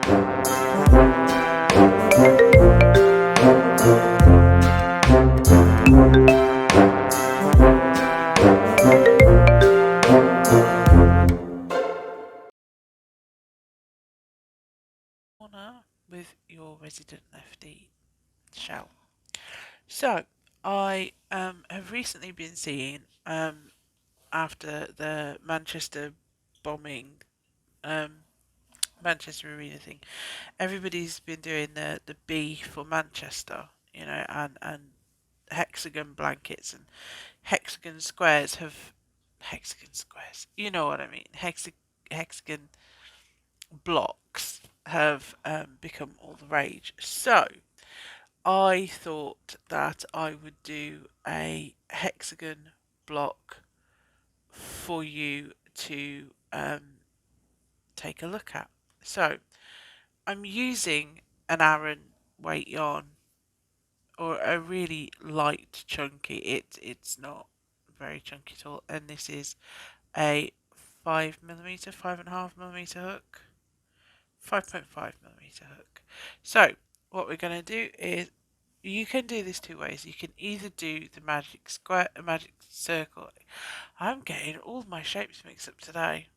With your resident lefty shell. So I have recently been seeing after the Manchester bombing, Manchester Arena thing, everybody's been doing the B for Manchester, you know, and hexagon blankets and hexagon squares have hexagon squares. You know what I mean? Hexagon blocks have become all the rage. So I thought that I would do a hexagon block for you to take a look at. So I'm using an Aran weight yarn, or a really light chunky. It's not very chunky at all, and this is a 5mm, 5.5mm hook, 5.5mm hook. So what we're going to do is, you can do this two ways. You can either do the magic square, a magic circle. I'm getting all my shapes mixed up today.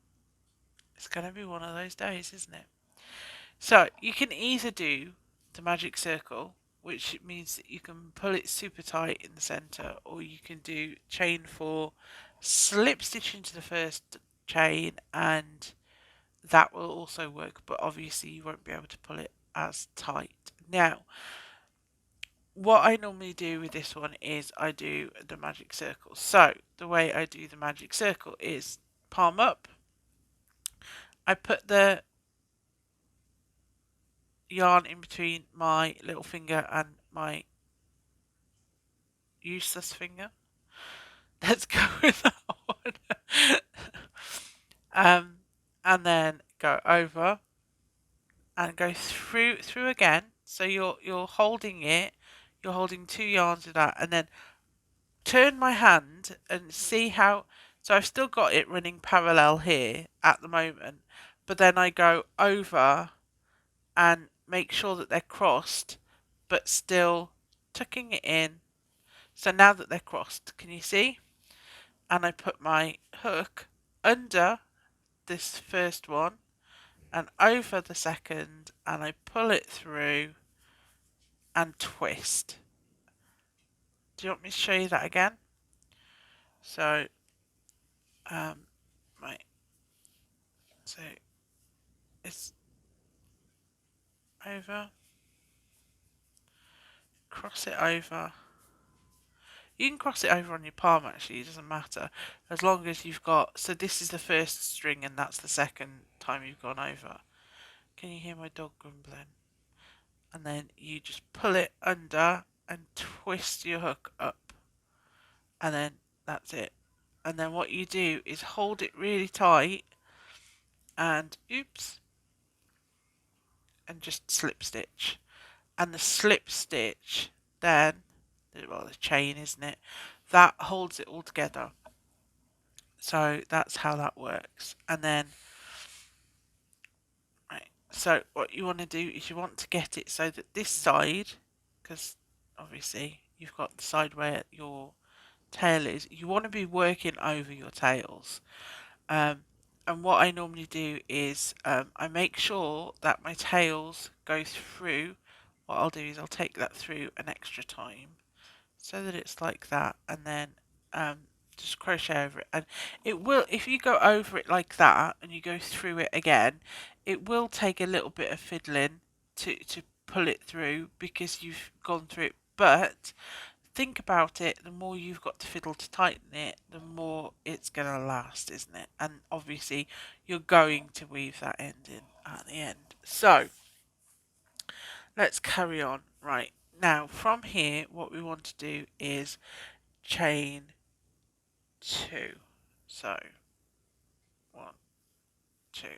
It's going to be one of those days, isn't it? So you can either do the magic circle, which means that you can pull it super tight in the center, or you can do chain 4, slip stitch into the first chain, and that will also work, but obviously you won't be able to pull it as tight. Now, what I normally do with this one is I do the magic circle. So the way I do the magic circle is palm up. I put the yarn in between my little finger and my useless finger. Let's go with that one. um, and then go over and go through again. So you're holding it. You're holding two yarns of that, and then turn my hand and see how. So I've still got it running parallel here at the moment, but then I go over and make sure that they're crossed, but still tucking it in. So now that they're crossed, can you see? And I put my hook under this first one and over the second, and I pull it through and twist. Do you want me to show you that again? So, right. So it's over, cross it over. You can cross it over on your palm actually, it doesn't matter. As long as you've got, so this is the first string and that's the second time you've gone over. Can you hear my dog grumbling? And then you just pull it under and twist your hook up. And then that's it. And then what you do is hold it really tight and oops, and just slip stitch. And the slip stitch then, well, the chain, isn't it? That holds it all together. So that's how that works. And then, right, so what you want to do is you want to get it so that this side, because obviously you've got the side where your tail is, you want to be working over your tails. And what I normally do is I make sure that my tails go through. What I'll do is I'll take that through an extra time so that it's like that, and then just crochet over it. And it will, if you go over it like that and you go through it again, it will take a little bit of fiddling to pull it through because you've gone through it. But think about it, the more you've got to fiddle to tighten it, the more it's going to last, isn't it? And obviously you're going to weave that end in at the end. So let's carry on. Right, now from here what we want to do is chain 2. So 1, 2,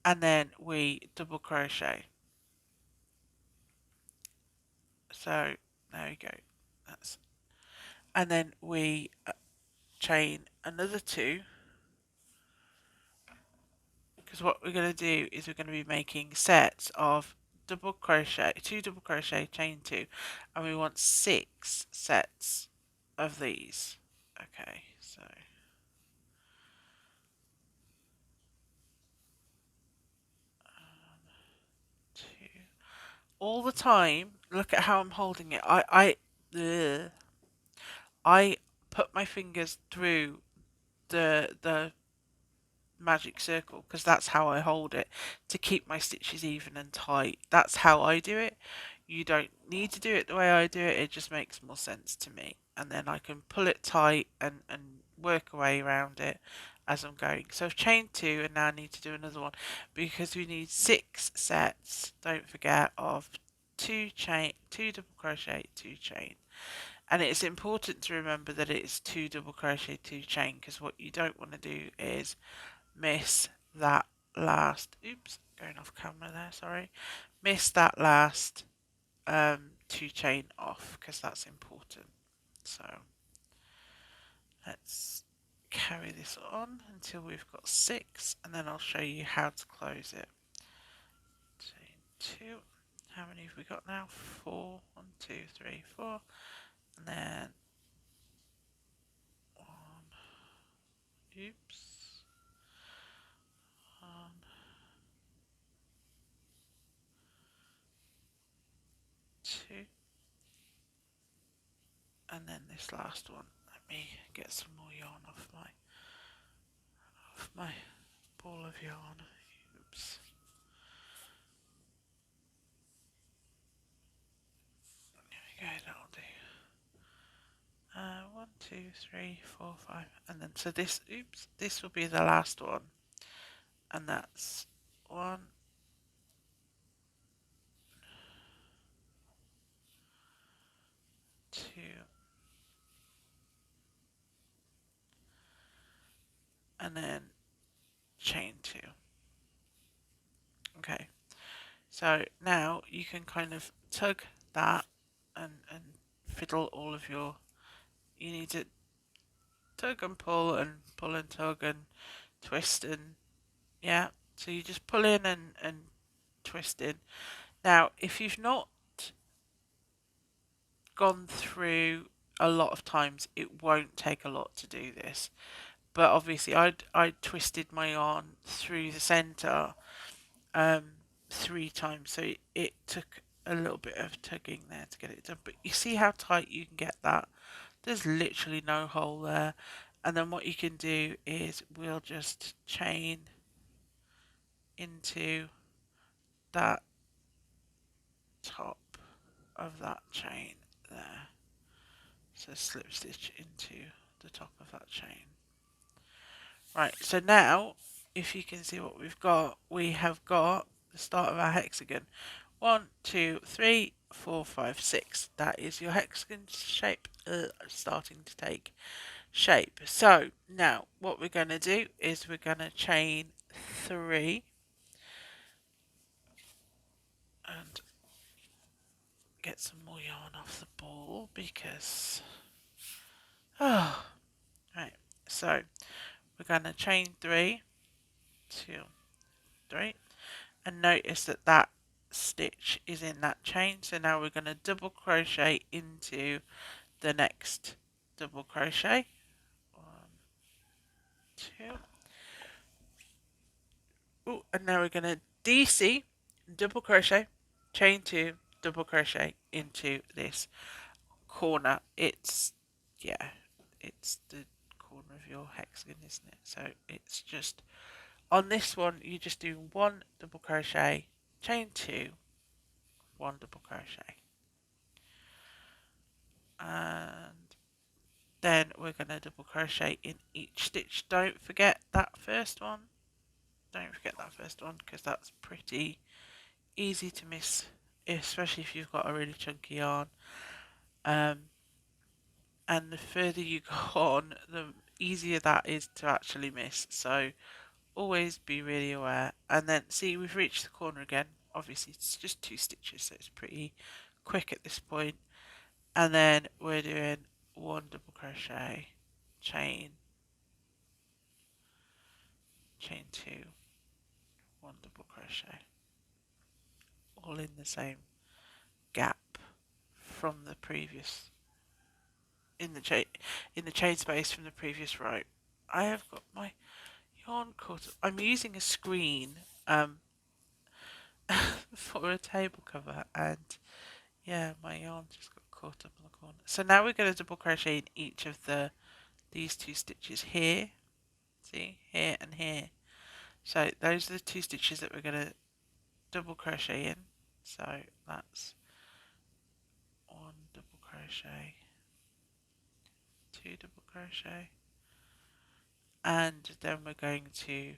and then we double crochet. So there we go. That's, and then we chain another 2, because what we're going to do is we're going to be making sets of double crochet, 2 double crochet, chain 2, and we want 6 sets of these. Okay, so 2. All the time, look at how I'm holding it. Ugh. I put my fingers through the magic circle because that's how I hold it to keep my stitches even and tight. That's how I do it. You don't need to do it the way I do it. It just makes more sense to me. And then I can pull it tight and work away around it as I'm going. So I've chained 2 and now I need to do another one because we need 6 sets, don't forget, of 2 chain, 2 double crochet, 2 chain. And it's important to remember that it's 2 double crochet, 2 chain, because what you don't want to do is miss that last, oops, going off camera there, sorry, miss that last 2 chain off, because that's important. So let's carry this on until we've got 6, and then I'll show you how to close it. Chain 2, how many have we got now? 4, 1, 2, 3, 4, and then 1, oops, 1, 2, and then this last one. Let me get some more yarn off my ball of yarn. Oops. There we go, that'll do. 1, 2, 3, 4, 5, and then so this. Oops, this will be the last one, and that's 1, 2, and then chain 2. Okay, so now you can kind of tug that and fiddle all of your. You need to tug and pull and tug and twist and yeah. So you just pull in and twist in. Now, if you've not gone through a lot of times, it won't take a lot to do this. But obviously, I twisted my yarn through the centre 3 times, so it took a little bit of tugging there to get it done. But you see how tight you can get that? There's literally no hole there. And then what you can do is we'll just chain into that top of that chain there. So slip stitch into the top of that chain. Right, so now if you can see what we've got, we have got the start of our hexagon. 1, 2, 3, 4, 5, 6. That is your hexagon shape starting to take shape. So now what we're going to do is we're going to chain 3 and get some more yarn off the ball because oh right, so we're going to chain 3, 2, 3, and notice that that stitch is in that chain. So now we're going to double crochet into the next double crochet. 1, 2. Ooh, and now we're going to DC, double crochet, chain 2, double crochet into this corner. It's, yeah, it's the corner of your hexagon, isn't it? So it's just, on this one, you just do 1 double crochet, chain 2, 1 double crochet. And then we're going to double crochet in each stitch. Don't forget that first one. Don't forget that first one because that's pretty easy to miss, especially if you've got a really chunky yarn. And the further you go on, the easier that is to actually miss. So always be really aware. And then see, we've reached the corner again. Obviously it's just 2 stitches, so it's pretty quick at this point. And then we're doing 1 double crochet, chain 2, 1 double crochet, all in the same gap from the previous, in the chain space from the previous row. I have got my yarn caught up. I'm using a screen for a table cover, and yeah, my yarn just got caught up on the corner. So now we're going to double crochet in each of these 2 stitches here. See, here and here. So those are the 2 stitches that we're going to double crochet in. So that's 1 double crochet, 2 double crochet, and then we're going to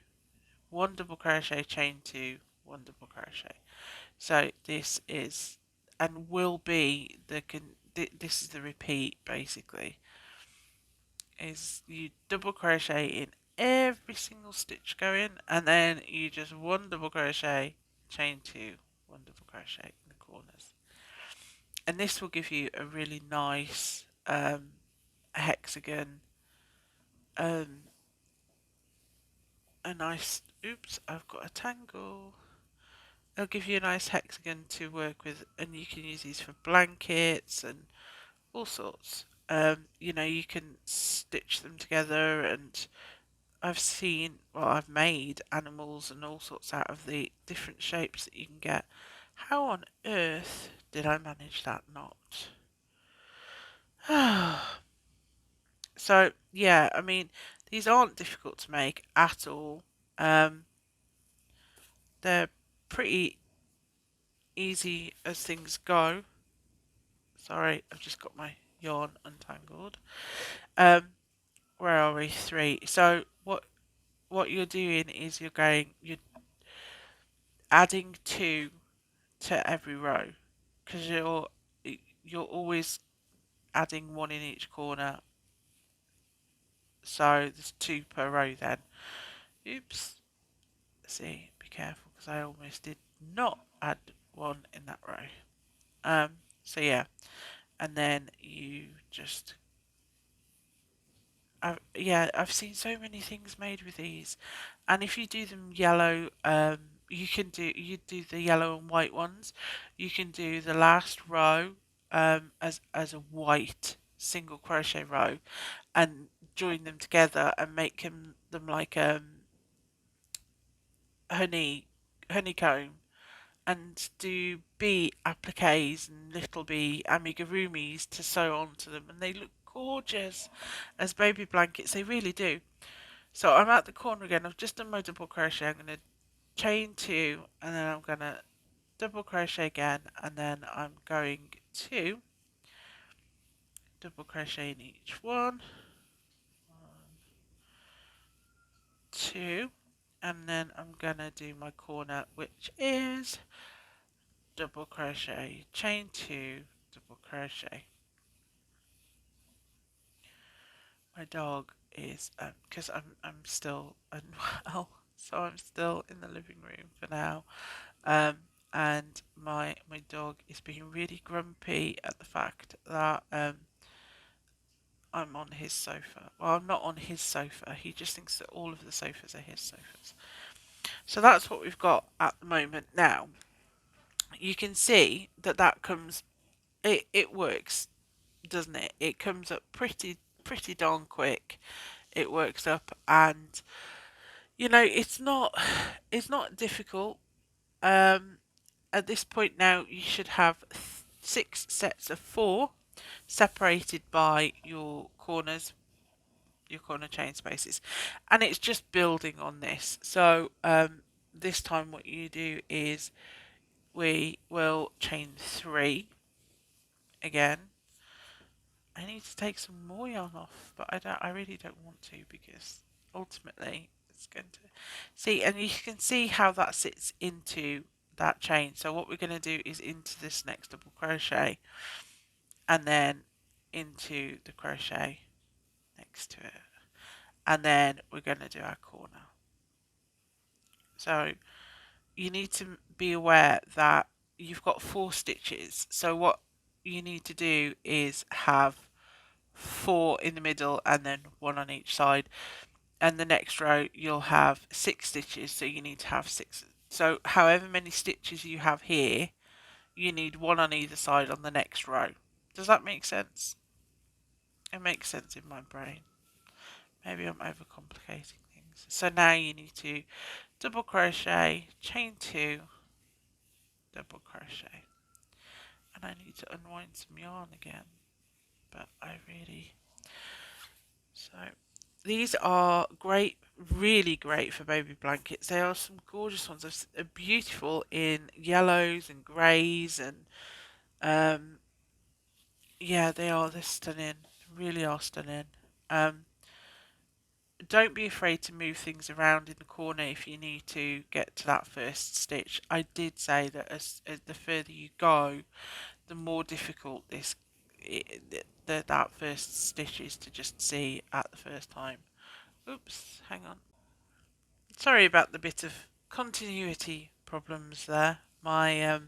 1 double crochet, chain 2, 1 double crochet. So this is, and will be this is the repeat basically, is you double crochet in every single stitch going, and then you just 1 double crochet, chain 2, 1 double crochet in the corners, and this will give you a really nice hexagon, a nice, oops, I've got a tangle. It'll give you a nice hexagon to work with, and you can use these for blankets and all sorts. You know, you can stitch them together, and I've made animals and all sorts out of the different shapes that you can get. How on earth did I manage that knot? So, yeah, I mean, these aren't difficult to make at all. They're pretty easy as things go. Sorry, I've just got my yarn untangled. Where are we? 3. So what you're doing is you're adding 2 to every row, because you're always adding 1 in each corner. So there's 2 per row then. Oops. See, be careful, because I almost did not add 1 in that row. So yeah, and then you just, I've seen so many things made with these, and if you do them yellow, you do the yellow and white ones. You can do the last row as a white single crochet row, and join them together and make them like honeycomb, and do bee appliques and little bee amigurumis to sew onto them, and they look gorgeous as baby blankets. They really do. So I'm at the corner again. I've just done my double crochet. I'm going to chain 2, and then I'm going to double crochet again, and then I'm going to double crochet in each one, 2, and then I'm going to do my corner, which is double crochet, chain 2, double crochet. My dog is, because I'm still unwell, so I'm still in the living room for now. And my dog is being really grumpy at the fact that I'm on his sofa. Well, I'm not on his sofa. He just thinks that all of the sofas are his sofas. So that's what we've got at the moment. Now, you can see that comes, it works, doesn't it? It comes up pretty darn quick. It works up, and you know, it's not difficult. At this point now, you should have 6 sets of 4 separated by your corners, your corner chain spaces, and it's just building on this. So this time what you do is we will chain 3 again. I need to take some more yarn off, but I really don't want to, because ultimately it's going to see, and you can see how that sits into that chain. So what we're going to do is into this next double crochet, and then into the crochet next to it, and then we're going to do our corner. So you need to be aware that you've got 4 stitches, so what you need to do is have 4 in the middle and then 1 on each side, and the next row you'll have 6 stitches, so you need to have So however many stitches you have here, you need one on either side on the next row. Does that make sense? It makes sense in my brain. Maybe I'm overcomplicating things. So now you need to double crochet, chain 2, double crochet. And I need to unwind some yarn again. But I really... So these are great, really great for baby blankets. They are some gorgeous ones. They're beautiful in yellows and greys and um, yeah, they are. They're stunning. Really are stunning. Um, don't be afraid to move things around in the corner if you need to get to that first stitch. I did say that as the further you go, the more difficult that first stitch is to just see at the first time. Oops, hang on. Sorry about the bit of continuity problems there. My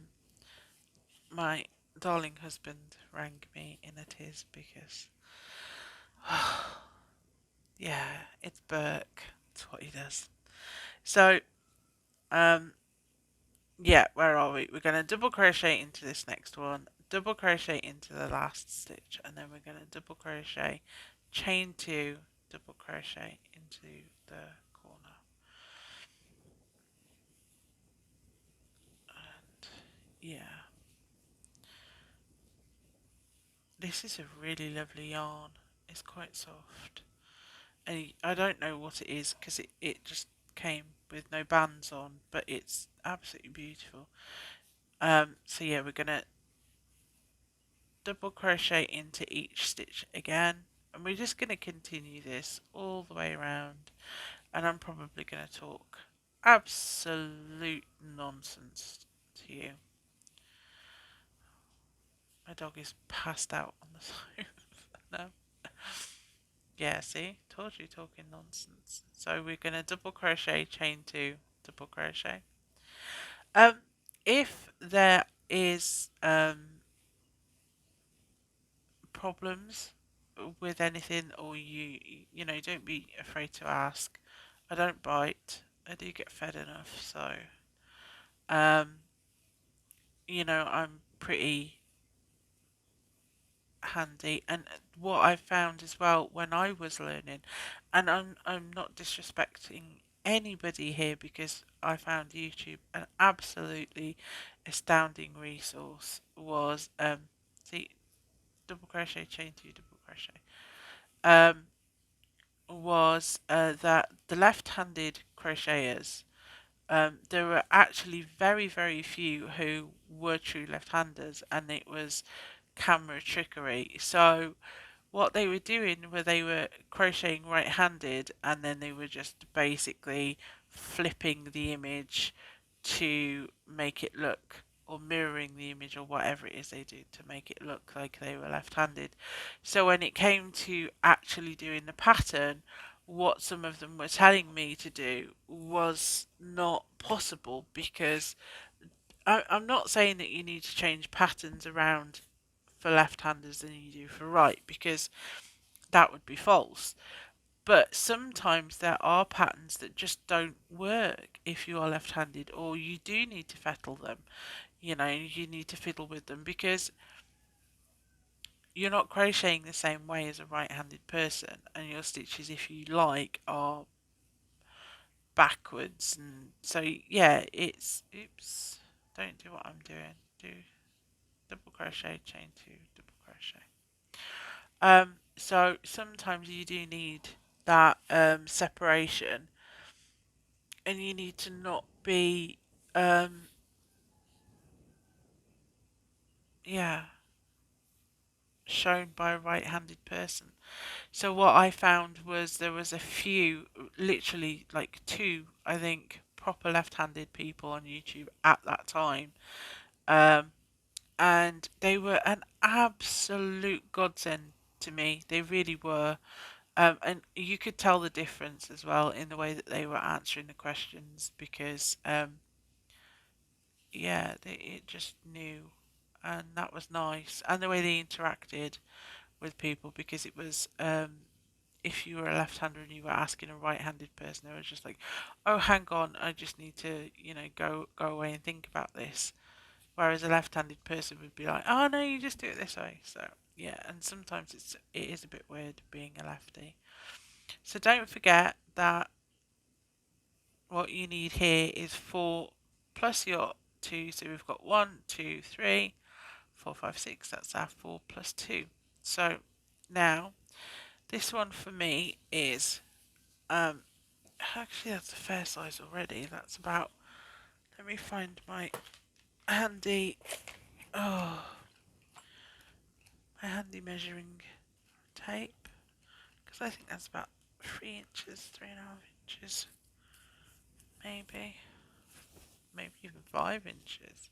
darling husband rang me in a tears because yeah, it's Burke. That's what he does. So, um, yeah, where are we? We're going to double crochet into this next one, double crochet into the last stitch, and then we're going to double crochet, chain 2, double crochet into the corner. And yeah, this is a really lovely yarn. It's quite soft. And I don't know what it is because it just came with no bands on, but it's absolutely beautiful. So yeah, we're going to double crochet into each stitch again, and we're just going to continue this all the way around, and I'm probably going to talk absolute nonsense to you. My dog is passed out on the sofa now. Yeah, see, told you talking nonsense. So we're going to double crochet, chain 2, double crochet. If there is problems with anything, or you know, don't be afraid to ask. I don't bite. I do get fed enough, so um, you know, I'm pretty handy. And what I found as well when I was learning, and I'm not disrespecting anybody here because I found YouTube an absolutely astounding resource, was see, double crochet, chain 2, double crochet. Um, was that the left-handed crocheters, there were actually very, very few who were true left-handers, and it was camera trickery. So what they were doing were they were crocheting right-handed, and then they were just basically flipping the image to make it look, or mirroring the image, or whatever it is they do to make it look like they were left-handed. So when it came to actually doing the pattern, what some of them were telling me to do was not possible, because I'm not saying that you need to change patterns around for left-handers than you do for right, because that would be false. But sometimes there are patterns that just don't work if you are left-handed, or you do need to fettle them. You know, you need to fiddle with them, because you're not crocheting the same way as a right-handed person, and your stitches, if you like, are backwards. And so yeah, it's oops, don't do what I'm doing. Do double crochet, chain 2, double crochet. So sometimes you do need that separation, and you need to not be yeah, shown by a right-handed person. So what I found was there was a few, literally like two, I think, proper left-handed people on YouTube at that time. Um, and they were an absolute godsend to me. They really were. And you could tell the difference as well in the way that they were answering the questions, because yeah, it just knew, and that was nice. And the way they interacted with people, because if you were a left-hander and you were asking a right-handed person, they were just like, "Oh, hang on, I just need to, go away and think about this." Whereas a left-handed person would be like, "Oh no, you just do it this way." So yeah, and sometimes it is a bit weird being a lefty. So don't forget that what you need here is 4 plus your 2. So we've got 1, 2, 3, 4, 5, 6. That's our 4 plus 2. So now this one for me is actually that's a fair size already. That's about, let me find my handy oh my handy measuring tape, because I think that's about 3 inches, 3.5 inches, maybe even 5 inches.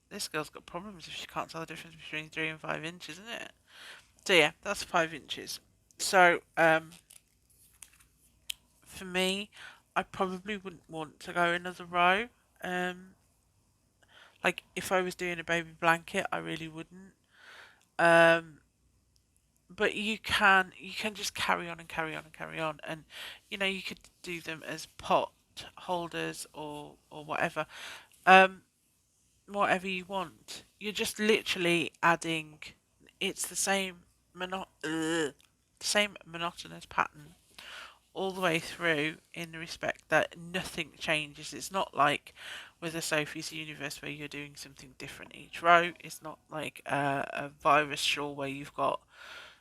This girl's got problems if she can't tell the difference between 3 and 5 inches, isn't it? So yeah, that's 5 inches. So for me, I probably wouldn't want to go another row. Um, like if I was doing a baby blanket, I really wouldn't. Um, but you can just carry on and carry on and carry on, and you could do them as pot holders or whatever. Um, Whatever you want. You're just literally adding. It's the same monotonous pattern all the way through, in the respect that nothing changes. It's not like with a Sophie's Universe where you're doing something different each row. It's not like a virus shawl where you've got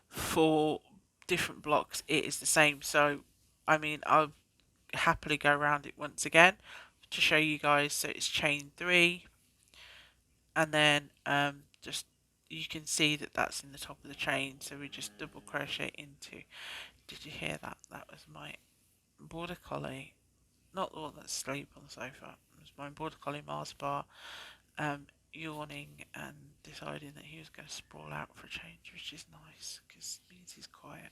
4 different blocks. It is the same. So, I mean, I'll happily go around it once again to show you guys. So it's chain 3, and then just you can see that that's in the top of the chain, so we just double crochet into. Did you hear that? That was my border collie, not the one that's asleep on the sofa. It was my border collie Mars bar, yawning and deciding that he was going to sprawl out for a change, which is nice because it means he's quiet.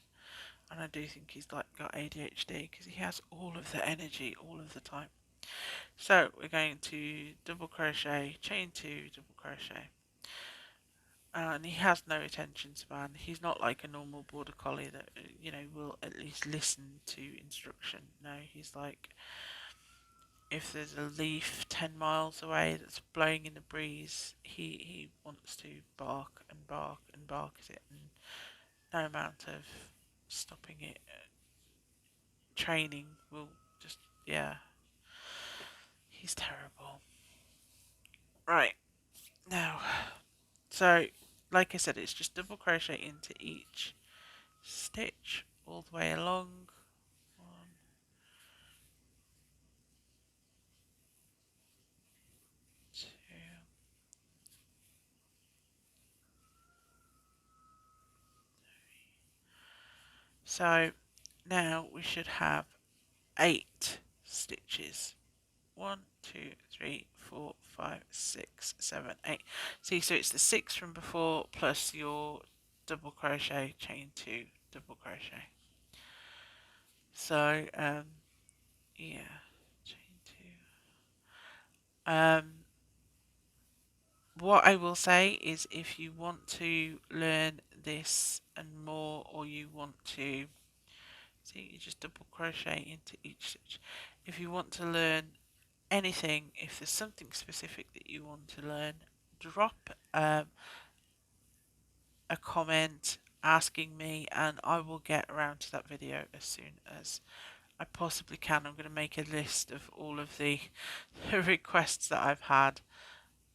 And I do think he's like got ADHD because he has all of the energy all of the time. So we're going to double crochet, chain 2, double crochet. And he has no attention span. He's not like a normal border collie that will at least listen to instruction. No, he's like, if there's a leaf 10 miles away that's blowing in the breeze, he wants to bark and bark and bark at it, and no amount of stopping it training will just, yeah, he's terrible. Right, now, so like I said, it's just double crochet into each stitch all the way along. One, two. So now we should have 8 stitches. 1, 2, 3, 4, 5, 6, 7, 8. See, so it's the 6 from before plus your double crochet, chain 2, double crochet. So yeah, chain 2. What I will say is, if you want to learn this and more, or you want to see, you just double crochet into each stitch. If you want to learn anything, if there's something specific that you want to learn, drop a comment asking me, and I will get around to that video as soon as I possibly can. I'm going to make a list of all of the requests that I've had,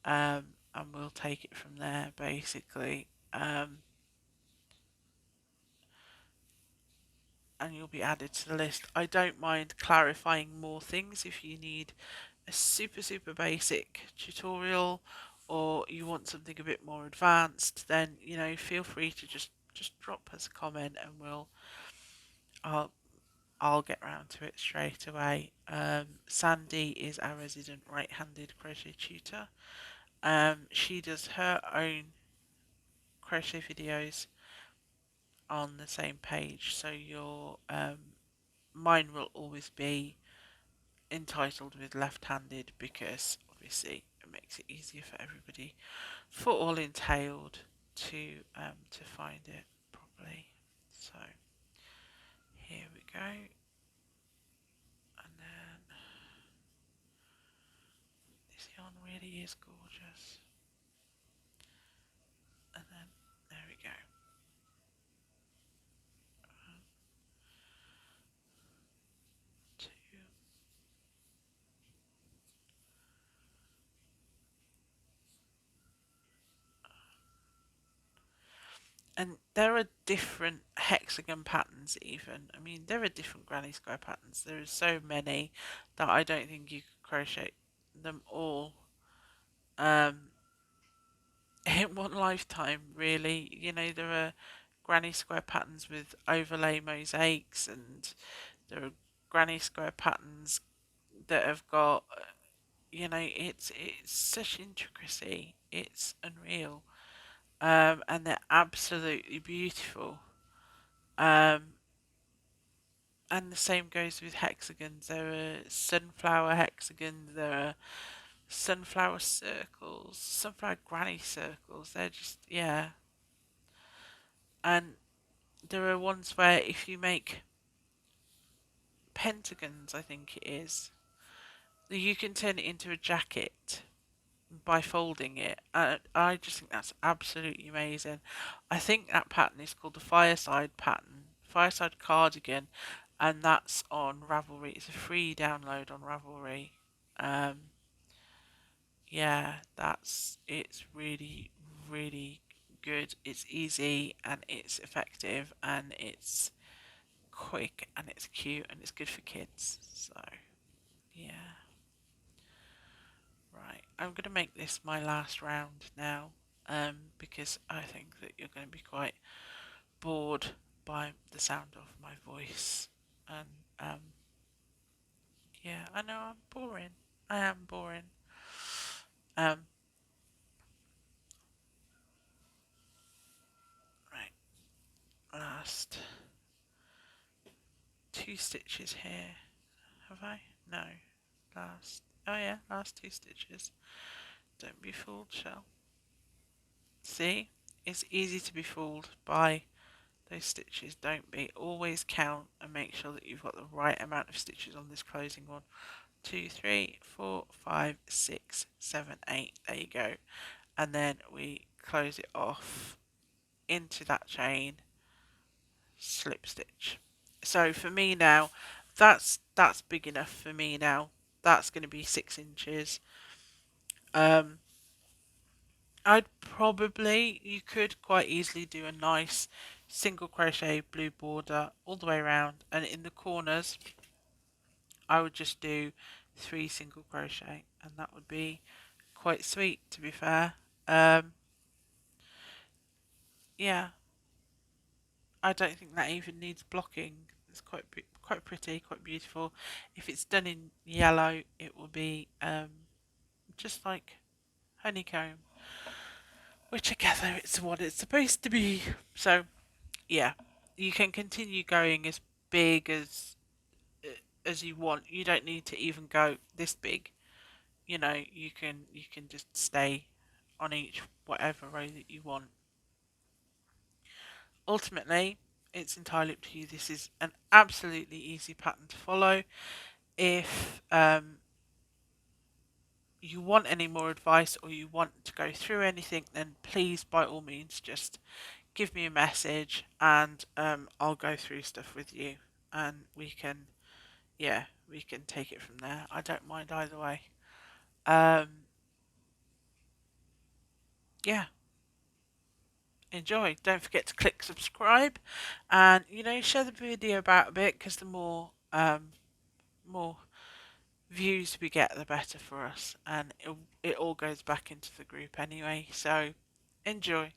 and we'll take it from there, basically. And you'll be added to the list. I don't mind clarifying more things if you need a super basic tutorial, or you want something a bit more advanced. Then feel free to just drop us a comment, and I'll I'll get round to it straight away. Sandy is our resident right-handed crochet tutor. She does her own crochet videos on the same page, so your mine will always be entitled with left-handed, because obviously it makes it easier for everybody, for all entailed, to find it properly. So here we go, and then this yarn really is gorgeous, and then there we go. Two. And there are different hexagon patterns even. I mean, there are different granny square patterns. There are so many that I don't think you could crochet them all um, in one lifetime, really. You know, there are granny square patterns with overlay mosaics, and there are granny square patterns that have got, you know, it's such intricacy. It's unreal. And they're absolutely beautiful. Um, and the same goes with hexagons. There are sunflower hexagons, there are sunflower circles, sunflower granny circles. They're just, yeah. And there are ones where if you make pentagons, I think it is, you can turn it into a jacket by folding it. I just think that's absolutely amazing. I think that pattern is called the Fireside pattern, Fireside cardigan, and that's on Ravelry. It's a free download on Ravelry. Um, yeah, it's really, really good. It's easy and it's effective and it's quick and it's cute and it's good for kids. So, yeah. Right, I'm going to make this my last round now, because I think that you're going to be quite bored by the sound of my voice. And, yeah, I know I'm boring. I am boring. Um, right, last two stitches here. Have I? No. Last. Oh yeah, last two stitches. Don't be fooled, Shell. See? It's easy to be fooled by those stitches. Don't be. Always count and make sure that you've got the right amount of stitches on this closing one. 2, 3, 4, 5, 6, 7, 8. There you go. And then we close it off into that chain, slip stitch. So for me now, that's big enough for me now. That's going to be 6 inches. Um, you could quite easily do a nice single crochet blue border all the way around, and in the corners I would just do 3 single crochet, and that would be quite sweet, to be fair. Yeah, I don't think that even needs blocking. It's quite pretty, quite beautiful. If it's done in yellow, it will be just like honeycomb, which together it's what it's supposed to be. So yeah, you can continue going as big as you want. You don't need to even go this big. You know, you can just stay on each whatever row that you want. Ultimately, it's entirely up to you. This is an absolutely easy pattern to follow. If you want any more advice or you want to go through anything, then please, by all means, just give me a message and I'll go through stuff with you, and we can take it from there. I don't mind either way. Um, yeah, enjoy. Don't forget to click subscribe, and share the video about a bit, because the more views we get, the better for us, and it all goes back into the group anyway. So enjoy.